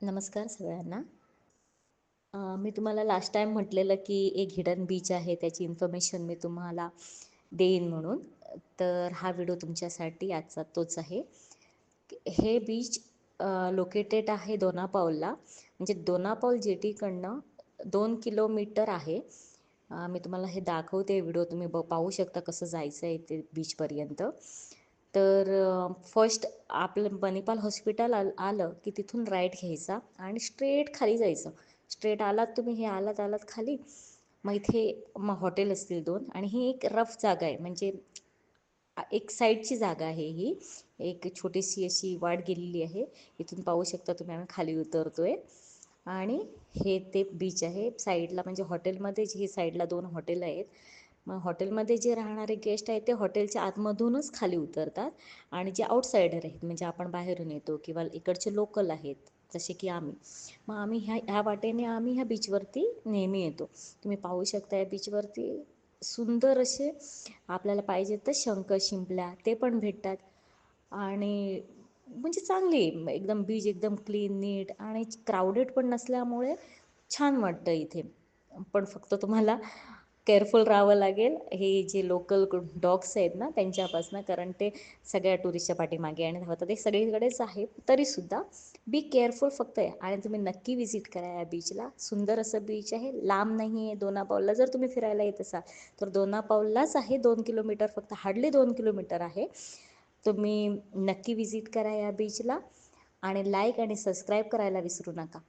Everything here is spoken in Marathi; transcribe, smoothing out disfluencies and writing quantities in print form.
नमस्कार सगळ्यांना. मी तुम्हाला लास्ट टाईम म्हटलेलं की एक हिडन बीच आहे, त्याची इन्फॉर्मेशन मी तुम्हाला देईन म्हणून. तर हा व्हिडिओ तुमच्यासाठी आजचा तोच आहे. हे बीच लोकेटेड आहे दोनापावला, म्हणजे दोनापाऊल जेटीकडनं 2 किलोमीटर आहे. मी तुम्हाला हे दाखवते व्हिडिओ, तुम्ही पाहू शकता कसं जायचं आहे ते बीचपर्यंत. तर फर्स्ट आपलं मणिपाल हॉस्पिटल आलं की तिथून राईट घ्यायचा आणि स्ट्रेट खाली जायचं. स्ट्रेट आलात तुम्ही, हे आलात खाली, मग इथे हॉटेल असतील 2, आणि ही एक रफ जागा आहे, म्हणजे एक साईडची जागा आहे ही. एक छोटीशी अशी वाट गेलेली आहे, इथून पाहू शकता तुम्ही. आम्ही खाली उतरतोय आणि हे ते बीच आहे साईडला, म्हणजे हॉटेलमध्येच ही साईडला 2 हॉटेल आहेत. मग हॉटेलमध्ये जे राहणारे गेस्ट आहेत ते हॉटेलच्या आतमधूनच खाली उतरतात, आणि जे आउटसायडर आहेत, म्हणजे आपण बाहेरून येतो किंवा इकडचे लोकल आहेत जसे की आम्ही, मग आम्ही ह्या वाटेने आम्ही ह्या बीचवरती नेहमी येतो. तुम्ही पाहू शकता या बीचवरती सुंदर असे आपल्याला पाहिजे तर शंख शिंपल्या ते पण भेटतात. आणि म्हणजे चांगली एकदम बीच, एकदम क्लीन नीट, आणि क्राऊडेड पण नसल्यामुळे छान वाटतं इथे. पण फक्त तुम्हाला केअरफुल राहावं लागेल, हे जे लोकल डॉग्स आहेत ना त्यांच्यापासून, कारण ते सगळ्या टुरिस्टच्या पाठीमागे आणि धावतात, ते सगळीकडेच आहे. तरीसुद्धा बी केअरफुल फक्त आहे. आणि तुम्ही नक्की विजिट करा या बीचला. सुंदर असं बीच आहे, लांब नाही आहे. दोनापावला जर तुम्ही फिरायला येत असाल तर दोनापावलाच आहे, 2 किलोमीटर, फक्त हार्डली 2 किलोमीटर आहे. तुम्ही नक्की विजिट करा या बीचला, आणि लाईक आणि सबस्क्राईब करायला विसरू नका.